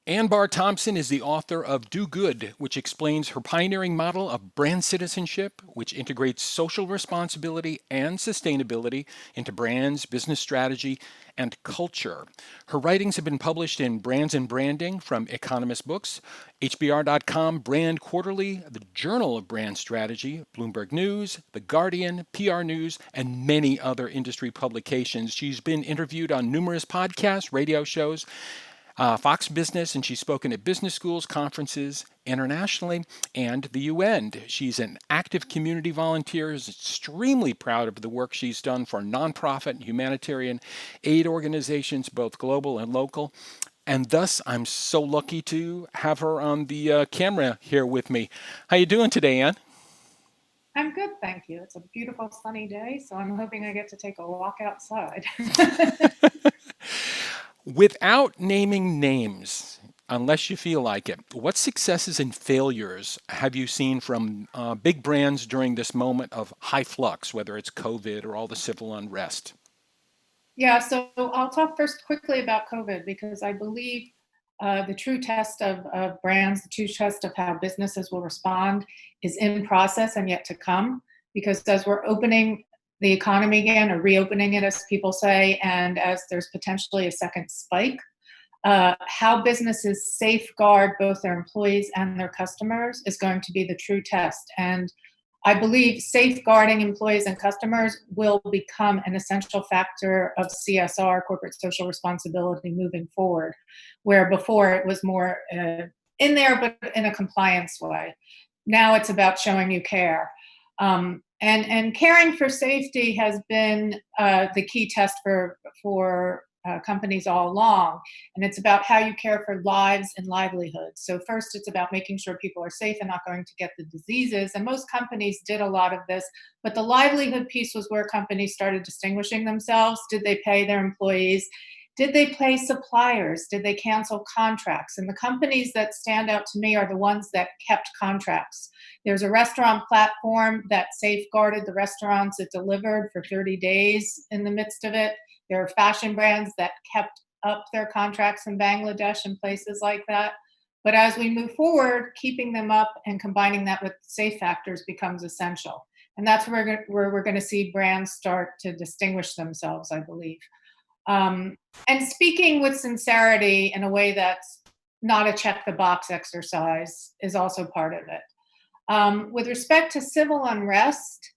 Bahr Thompson is the author of Do Good, which explains her pioneering model of brand citizenship, which integrates social responsibility and sustainability into brands, business strategy, and culture. Her writings have been published in Brands and Branding from Economist Books, HBR.com, Brand Quarterly, the Journal of Brand Strategy, Bloomberg News, The Guardian, PR News, and many other industry publications. She's been interviewed on numerous podcasts, radio shows, Fox Business, and she's spoken at business schools, conferences internationally, and the UN. She's an active community volunteer, is extremely proud of the work she's done for nonprofit and humanitarian aid organizations, both global and local. And thus, I'm so lucky to have her on the camera here with me. How you doing today, Ann? I'm good, thank you. It's a beautiful sunny day, so I'm hoping I get to take a walk outside. Without naming names, unless you feel like it, what successes and failures have you seen from big brands during this moment of high flux, whether it's COVID or all the civil unrest? Yeah, so I'll talk first quickly about COVID because I believe the true test of brands, the true test of how businesses will respond is in process and yet to come. Because as we're opening the economy again, or reopening it, as people say, and as there's potentially a second spike, how businesses safeguard both their employees and their customers is going to be the true test. And I believe safeguarding employees and customers will become an essential factor of CSR, corporate social responsibility, moving forward, where before it was more in there, but in a compliance way. Now it's about showing you care. And caring for safety has been the key test for companies all along. And it's about how you care for lives and livelihoods. So first, it's about making sure people are safe and not going to get the diseases. And most companies did a lot of this, but the livelihood piece was where companies started distinguishing themselves. Did they pay their employees? Did they pay suppliers? Did they cancel contracts? And the companies that stand out to me are the ones that kept contracts. There's a restaurant platform that safeguarded the restaurants it delivered for 30 days in the midst of it. There are fashion brands that kept up their contracts in Bangladesh and places like that. But as we move forward, keeping them up and combining that with safe factors becomes essential. And that's where we're going to see brands start to distinguish themselves, I believe. And speaking with sincerity in a way that's not a check the box exercise is also part of it. With respect to civil unrest,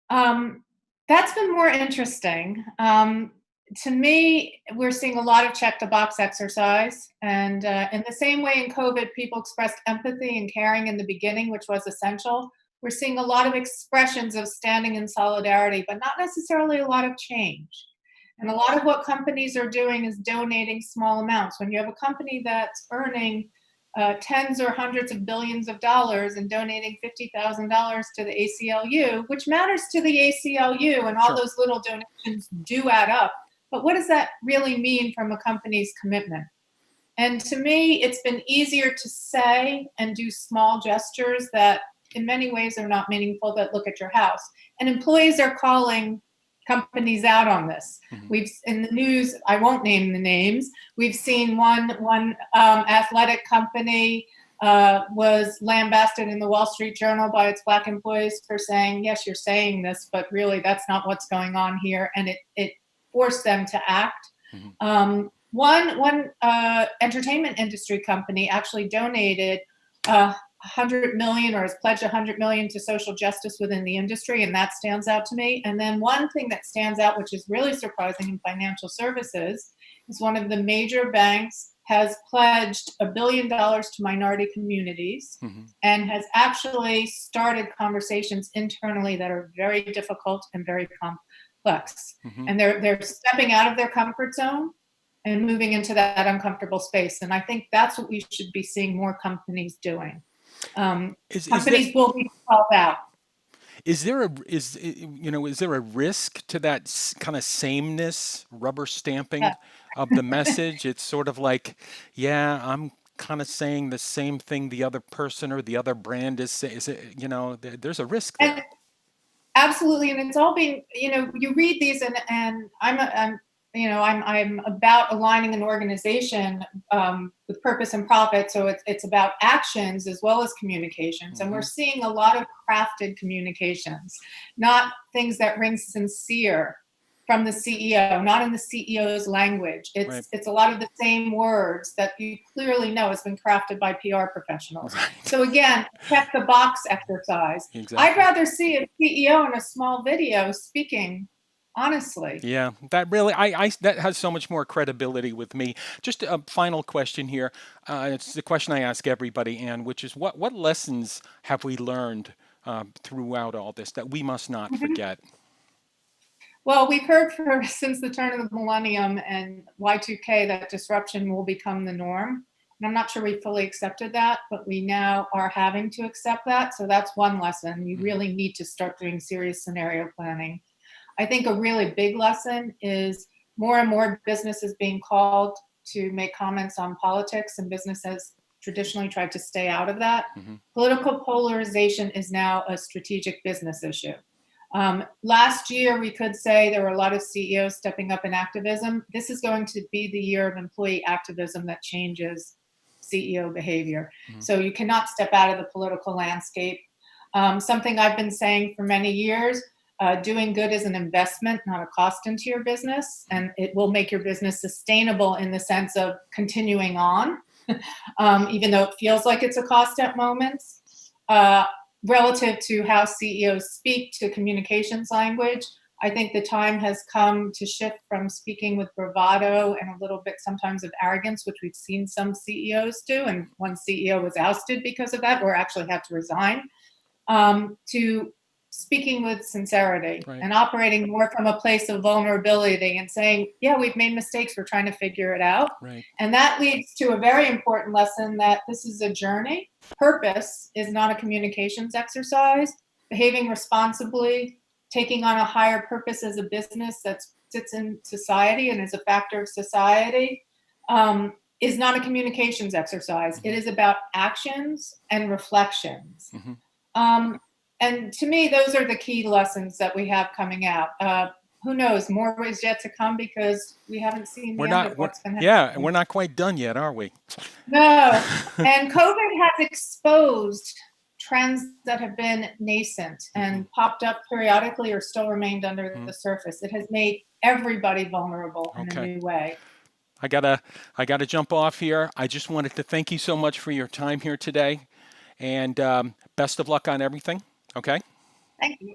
that's been more interesting. To me, we're seeing a lot of check the box exercise. And in the same way in COVID, people expressed empathy and caring in the beginning, which was essential. We're seeing a lot of expressions of standing in solidarity, but not necessarily a lot of change. And a lot of what companies are doing is donating small amounts. When you have a company that's earning tens or hundreds of billions of dollars and donating $50,000 to the ACLU, which matters to the ACLU, and all Sure. those little donations do add up. But what does that really mean from a company's commitment? And to me, it's been easier to say and do small gestures that in many ways are not meaningful, that look at your house. And employees are calling companies out on this. Mhm. We've in the news. I won't name the names. We've seen one athletic company was lambasted in the Wall Street Journal by its black employees for saying, "Yes, you're saying this, but really that's not what's going on here," and it forced them to act. Mhm. One entertainment industry company actually donated 100 million, or has pledged 100 million to social justice within the industry, and that stands out to me. And then one thing that stands out, which is really surprising in financial services, is one of the major banks has pledged $1 billion to minority communities Mhm. and has actually started conversations internally that are very difficult and very complex. Mhm. And they're stepping out of their comfort zone and moving into that uncomfortable space. And I think that's what we should be seeing more companies doing. Is that Companies will be called out. is there a is there a risk to that kind of sameness, rubber Yeah, stamping of the message? It's sort of like, yeah, I'm kind of saying the same thing the other person or the other brand is saying. Is it, there's a risk there. and absolutely. And it's all being, you read these, and I'm I'm about aligning an organization with purpose and profit. So it's about actions as well as communications. And we're seeing a lot of crafted communications, not things that ring sincere from the CEO, not in the CEO's language. Right. It's a lot of the same words that you clearly know has been crafted by PR professionals. Right. So again, check the box exercise. Exactly. I'd rather see a CEO in a small video speaking honestly. Yeah, that really, that has so much more credibility with me. Just a final question here. It's the question I ask everybody, Anne, which is what lessons have we learned throughout all this that we must not forget? Well, we've heard since the turn of the millennium and Y2K that disruption will become the norm. And I'm not sure we fully accepted that, but we now are having to accept that. So that's one lesson. You really need to start doing serious scenario planning. I think a really big lesson is more and more businesses being called to make comments on politics, and business has traditionally tried to stay out of that. Political polarization is now a strategic business issue. Last year, we could say there were a lot of CEOs stepping up in activism. This is going to be the year of employee activism that changes CEO behavior. So you cannot step out of the political landscape. Something I've been saying for many years, doing good is an investment, not a cost into your business, and it will make your business sustainable in the sense of continuing on, even though it feels like it's a cost at moments. Relative to how CEOs speak to communications language, I think the time has come to shift from speaking with bravado and a little bit sometimes of arrogance, which we've seen some CEOs do, and one CEO was ousted because of that, or actually had to resign, to speaking with sincerity and operating more from a place of vulnerability and saying, yeah, we've made mistakes, we're trying to figure it out. And that leads to a very important lesson that this is a journey. Purpose is not a communications exercise. Behaving responsibly, taking on a higher purpose as a business that sits in society and is a factor of society, is not a communications exercise. It is about actions and reflections. And to me, those are the key lessons that we have coming out. Who knows? More is yet to come because we haven't seen the end of what's been happening. Yeah, and we're not quite done yet, are we? No. And COVID has exposed trends that have been nascent and popped up periodically or still remained under the surface. It has made everybody vulnerable in a new way. I gotta jump off here. I just wanted to thank you so much for your time here today, and best of luck on everything. Okay. Thank you.